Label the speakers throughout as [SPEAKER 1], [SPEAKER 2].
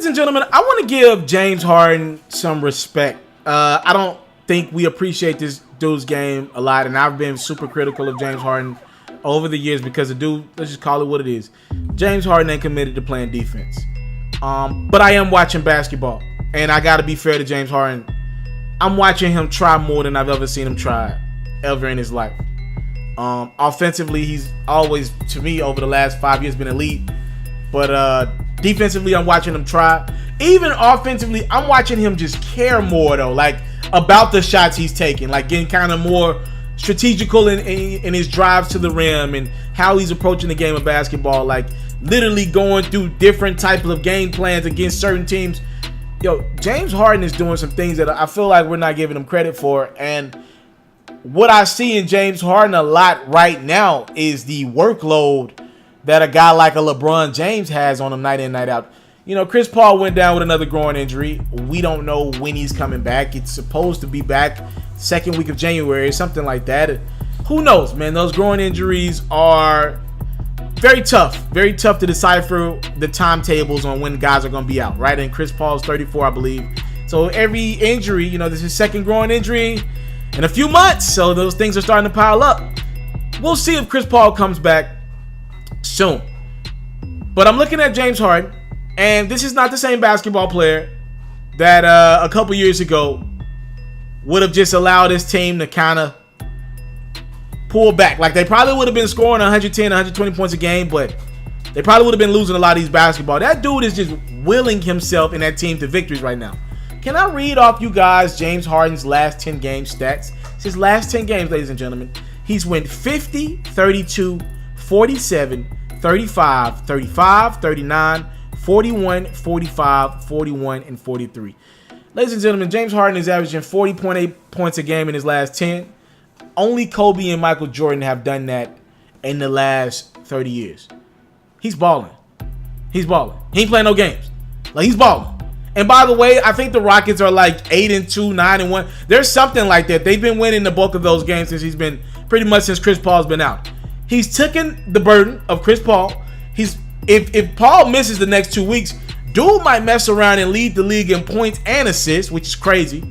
[SPEAKER 1] Ladies and gentlemen, I want to give James Harden some respect. I don't think we appreciate this dude's game a lot, and I've been super critical of James Harden over the years because the dude, let's just call it what it is. James Harden ain't committed to playing defense. But I am watching basketball, and I got to be fair to James Harden. I'm watching him try more than I've ever seen him try ever in his life. Offensively, he's always, to me, over the last 5 years, been elite. But defensively, I'm watching him try. Even offensively, I'm watching him just care more, though, like about the shots he's taking, like getting kind of more strategical in his drives to the rim and how he's approaching the game of basketball, like literally going through different types of game plans against certain teams. Yo, James Harden is doing some things that I feel like we're not giving him credit for. And what I see in James Harden a lot right now is the workload that a guy like a LeBron James has on him night in, night out. You know, Chris Paul went down with another groin injury. We don't know when he's coming back. It's supposed to be back second week of January, something like that. Who knows, man? Those groin injuries are very tough to decipher the timetables on when guys are going to be out, right? And Chris Paul's 34, I believe. So every injury, you know, this is his second groin injury in a few months. So those things are starting to pile up. We'll see if Chris Paul comes back soon. But I'm looking at James Harden, and this is not the same basketball player that a couple years ago would have just allowed his team to kind of pull back. Like, they probably would have been scoring 110, 120 points a game, but they probably would have been losing a lot of these basketball. That dude is just willing himself and that team to victories right now. Can I read off you guys James Harden's last 10 game stats? It's his last 10 games, ladies and gentlemen. He's went 50, 32, 47, 35, 35, 39, 41, 45, 41, and 43. Ladies and gentlemen, James Harden is averaging 40.8 points a game in his last 10. Only Kobe and Michael Jordan have done that in the last 30 years. He's balling. He's balling. He ain't playing no games. Like, he's balling. And by the way, I think the Rockets are like 8-2, 9-1. There's something like that. They've been winning the bulk of those games since since Chris Paul's been out. He's taken the burden of Chris Paul. If Paul misses the next 2 weeks, dude might mess around and lead the league in points and assists, which is crazy,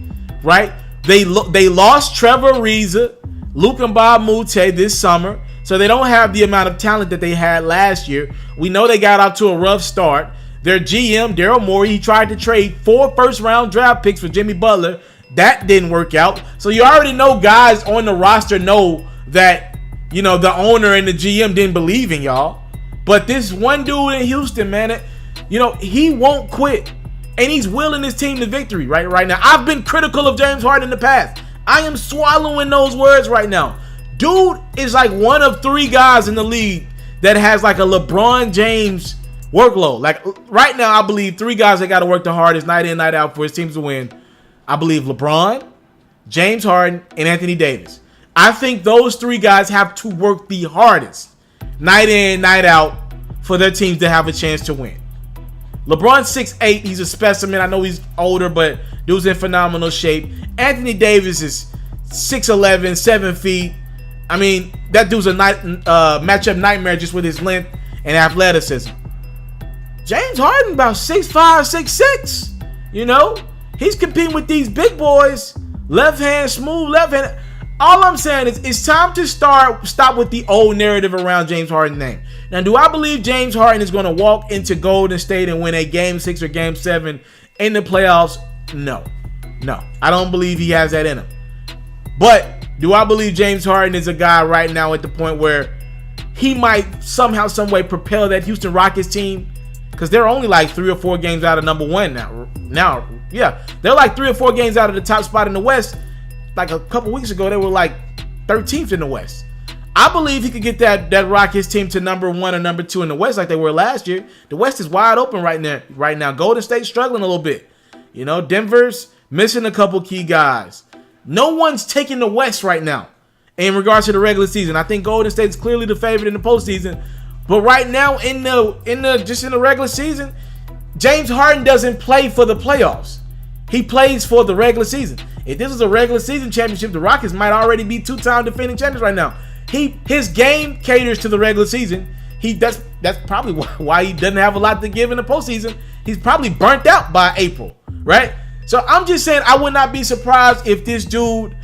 [SPEAKER 1] right? They lost Trevor Ariza, Luke Mbah-a-Moute this summer, so they don't have the amount of talent that they had last year. We know they got out to a rough start. Their GM, Daryl Morey, he tried to trade 4 first-round draft picks for Jimmy Butler. That didn't work out. So you already know guys on the roster know that, you know, the owner and the GM didn't believe in y'all. But this one dude in Houston, man, you know, he won't quit. And he's willing his team to victory right now. I've been critical of James Harden in the past. I am swallowing those words right now. Dude is like one of 3 guys in the league that has like a LeBron James workload. Like right now, I believe 3 guys that got to work the hardest night in, night out for his teams to win. I believe LeBron, James Harden, and Anthony Davis. I think those 3 guys have to work the hardest night in, night out for their teams to have a chance to win. LeBron's 6'8". He's a specimen. I know he's older, but dude's in phenomenal shape. Anthony Davis is 6'11", 7 feet. I mean, that dude's a matchup nightmare just with his length and athleticism. James Harden about 6'5", 6'6". You know, he's competing with these big boys. Left hand, smooth left hand. All I'm saying is it's time to stop with the old narrative around James Harden's name. Now, do I believe James Harden is going to walk into Golden State and win a Game 6 or Game 7 in the playoffs? No. I don't believe he has that in him. But do I believe James Harden is a guy right now at the point where he might somehow, some way propel that Houston Rockets team? Because they're only like 3 or 4 games out of number 1 now. Yeah, they're like 3 or 4 games out of the top spot in the West. Like a couple weeks ago, they were like 13th in the West. I believe he could get that Rockets team to number 1 or number 2 in the West like they were last year. The West is wide open right now. Golden State's struggling a little bit. You know, Denver's missing a couple key guys. No one's taking the West right now in regards to the regular season. I think Golden State's clearly the favorite in the postseason. But right now in the regular season, James Harden doesn't play for the playoffs. He plays for the regular season. If this was a regular season championship, the Rockets might already be 2-time defending champions right now. His game caters to the regular season. That's probably why he doesn't have a lot to give in the postseason. he's probably burnt out by April, right? So I'm just saying I would not be surprised if this dude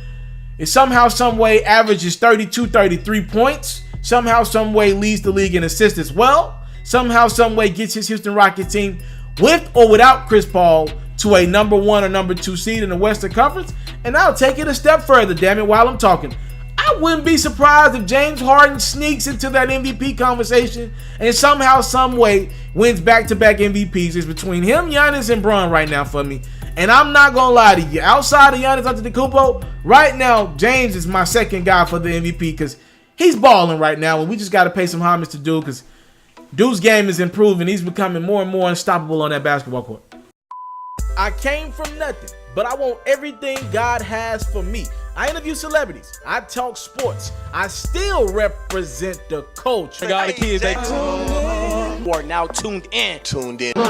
[SPEAKER 1] is somehow, some way averages 32, 33 points, somehow, some way leads the league in assists as well, somehow, some way gets his Houston Rockets team with or without Chris Paul to a number 1 or number 2 seed in the Western Conference. And I'll take it a step further, damn it, while I'm talking. I wouldn't be surprised if James Harden sneaks into that MVP conversation and somehow, some way wins back-to-back MVPs. It's between him, Giannis, and Bron right now for me. And I'm not going to lie to you. Outside of Giannis Antetokounmpo, right now, James is my second guy for the MVP because he's balling right now. And we just got to pay some homage to Dude because Dude's game is improving. He's becoming more and more unstoppable on that basketball court. I came from nothing, but I want everything God has for me. I interview celebrities. I talk sports. I still represent the culture.
[SPEAKER 2] You are now tuned in.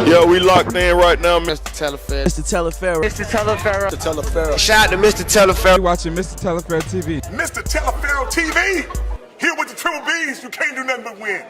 [SPEAKER 3] Yo, we locked in right now, Mr.
[SPEAKER 2] TALIAFERRO'S. Mr. TALIAFERRO'S.
[SPEAKER 4] Mr. TALIAFERRO'S.
[SPEAKER 3] Mr. TALIAFERRO'S. Shout out to Mr. TALIAFERRO'S.
[SPEAKER 5] You're watching Mr. TALIAFERRO'S TV.
[SPEAKER 6] Mr. TALIAFERRO'S TV. Here with the Triple B's, you can't do nothing but win.